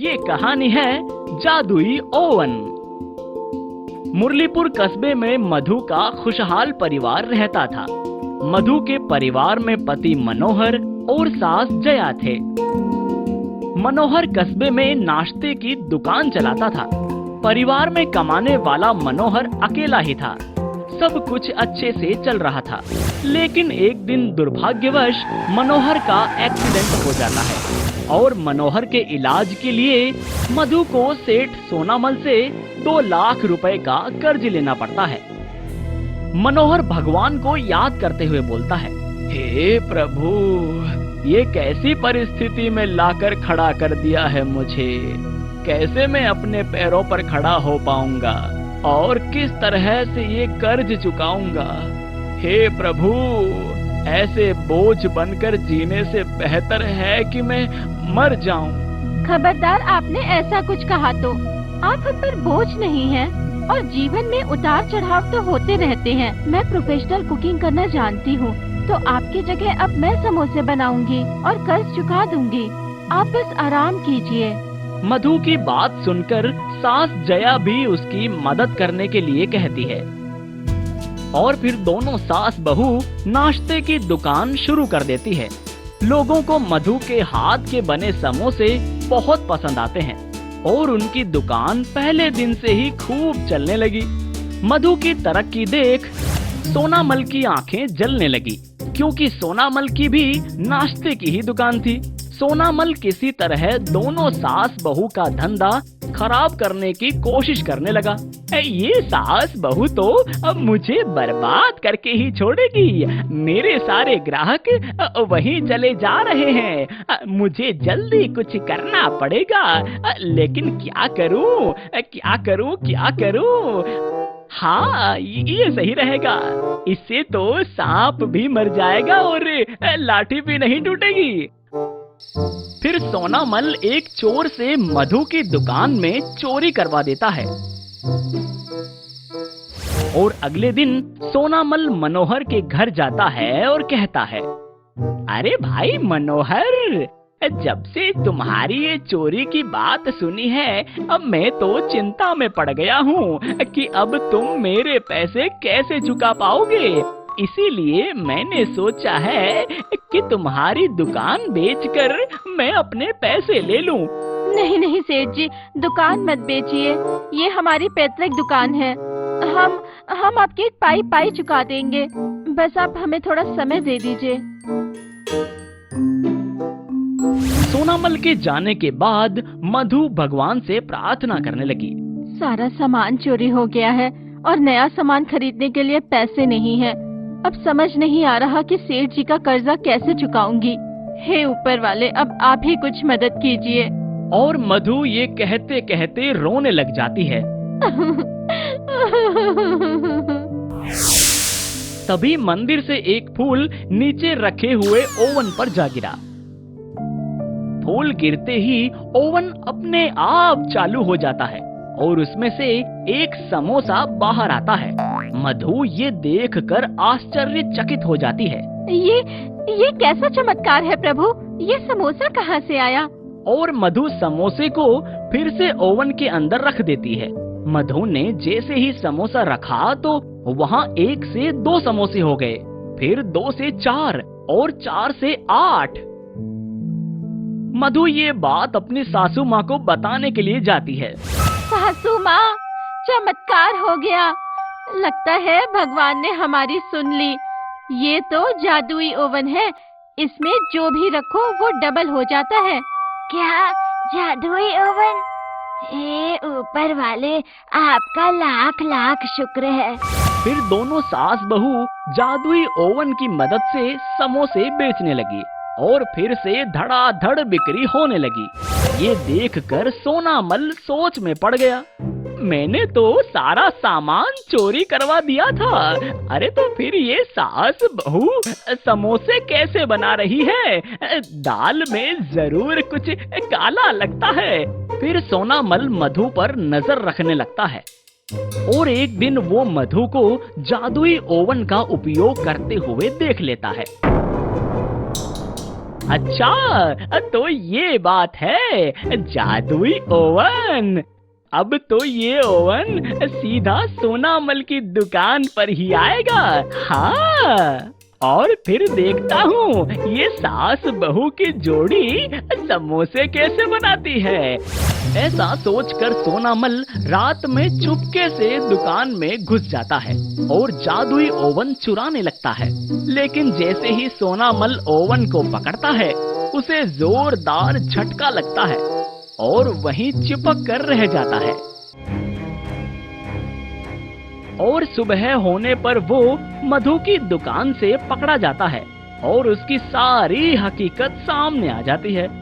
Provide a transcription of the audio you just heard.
ये कहानी है जादुई ओवन। मुरलीपुर कस्बे में मधु का खुशहाल परिवार रहता था। मधु के परिवार में पति मनोहर और सास जया थे। मनोहर कस्बे में नाश्ते की दुकान चलाता था। परिवार में कमाने वाला मनोहर अकेला ही था। सब कुछ अच्छे से चल रहा था, लेकिन एक दिन दुर्भाग्यवश मनोहर का एक्सीडेंट हो जाता है और मनोहर के इलाज के लिए मधु को सेठ सोनामल से 2 लाख रुपए का कर्ज लेना पड़ता है। मनोहर भगवान को याद करते हुए बोलता है, हे प्रभु, ये कैसी परिस्थिति में लाकर खड़ा कर दिया है मुझे। कैसे मैं अपने पैरों पर खड़ा हो पाऊंगा और किस तरह से ये कर्ज चुकाऊंगा। हे प्रभु, ऐसे बोझ बनकर जीने से बेहतर है कि मैं मर जाऊं। खबरदार, आपने ऐसा कुछ कहा तो आप हम पर बोझ नहीं हैं और जीवन में उतार चढ़ाव तो होते रहते हैं। मैं प्रोफेशनल कुकिंग करना जानती हूँ, तो आपकी जगह अब मैं समोसे बनाऊंगी और कर्ज चुका दूंगी। आप बस आराम कीजिए। मधु की बात सुनकर सास जया भी उसकी मदद करने के लिए कहती है और फिर दोनों सास बहू नाश्ते की दुकान शुरू कर देती है। लोगों को मधु के हाथ के बने समोसे बहुत पसंद आते हैं और उनकी दुकान पहले दिन से ही खूब चलने लगी। मधु की तरक्की देख सोनामल की आंखें जलने लगी, क्योंकि सोनामल की भी नाश्ते की ही दुकान थी। सोनामल किसी तरह दोनों सास बहू का धंधा खराब करने की कोशिश करने लगा। ये सास बहू तो अब मुझे बर्बाद करके ही छोड़ेगी। मेरे सारे ग्राहक वहीं चले जा रहे हैं। मुझे जल्दी कुछ करना पड़ेगा, लेकिन क्या करूं, क्या करूं, क्या करूं। हाँ, ये सही रहेगा। इससे तो सांप भी मर जाएगा और लाठी भी नहीं टूटेगी। फिर सोनामल एक चोर से मधु की दुकान में चोरी करवा देता है और अगले दिन सोनामल मनोहर के घर जाता है और कहता है, अरे भाई मनोहर, जब से तुम्हारी ये चोरी की बात सुनी है, अब मैं तो चिंता में पड़ गया हूँ कि अब तुम मेरे पैसे कैसे चुका पाओगे। इसीलिए मैंने सोचा है कि तुम्हारी दुकान बेचकर मैं अपने पैसे ले लूं। नहीं नहीं सेठ जी, दुकान मत बेचिए। ये हमारी पैतृक दुकान है। हम आपकी पाई पाई चुका देंगे। बस आप हमें थोड़ा समय दे दीजिए। सोनामल के जाने के बाद मधु भगवान से प्रार्थना करने लगी। सारा सामान चोरी हो गया है और नया सामान खरीदने के लिए पैसे नहीं है। अब समझ नहीं आ रहा कि सेठ जी का कर्जा कैसे चुकाऊंगी। हे ऊपर वाले, अब आप ही कुछ मदद कीजिए। और मधु ये कहते कहते रोने लग जाती है। तभी मंदिर से एक फूल नीचे रखे हुए ओवन पर जा गिरा। फूल गिरते ही ओवन अपने आप चालू हो जाता है और उसमें से एक समोसा बाहर आता है। मधु ये देखकर आश्चर्यचकित हो जाती है। ये कैसा चमत्कार है प्रभु? ये समोसा कहाँ से आया? और मधु समोसे को फिर से ओवन के अंदर रख देती है। मधु ने जैसे ही समोसा रखा तो वहाँ 1 से 2 समोसे हो गए, फिर 2 से 4 और 4 से 8। मधु ये बात अपनी सासू माँ को बताने के लिए जाती है। सासू माँ, चमत्कार हो गया। लगता है भगवान ने हमारी सुन ली। ये तो जादुई ओवन है। इसमें जो भी रखो वो डबल हो जाता है। क्या जादुई ओवन? हे ऊपर वाले, आपका लाख लाख शुक्र है। फिर दोनों सास बहू जादुई ओवन की मदद से समोसे बेचने लगी और फिर से धड़ाधड़ बिक्री होने लगी। ये देखकर सोनामल सोच में पड़ गया। मैंने तो सारा सामान चोरी करवा दिया था। अरे तो फिर ये सास बहू समोसे कैसे बना रही है? दाल में जरूर कुछ काला लगता है। फिर सोनामल मधु पर नजर रखने लगता है और एक दिन वो मधु को जादुई ओवन का उपयोग करते हुए देख लेता है। अच्छा, तो ये बात है, जादुई ओवन। अब तो ये ओवन सीधा सोनामल की दुकान पर ही आएगा। हाँ, और फिर देखता हूँ ये सास बहू की जोड़ी समोसे कैसे बनाती है। ऐसा सोचकर सोनामल रात में चुपके से दुकान में घुस जाता है और जादुई ओवन चुराने लगता है। लेकिन जैसे ही सोनामल ओवन को पकड़ता है, उसे जोरदार झटका लगता है और वहीं चिपक कर रह जाता है। और सुबह होने पर वो मधु की दुकान से पकड़ा जाता है और उसकी सारी हकीकत सामने आ जाती है।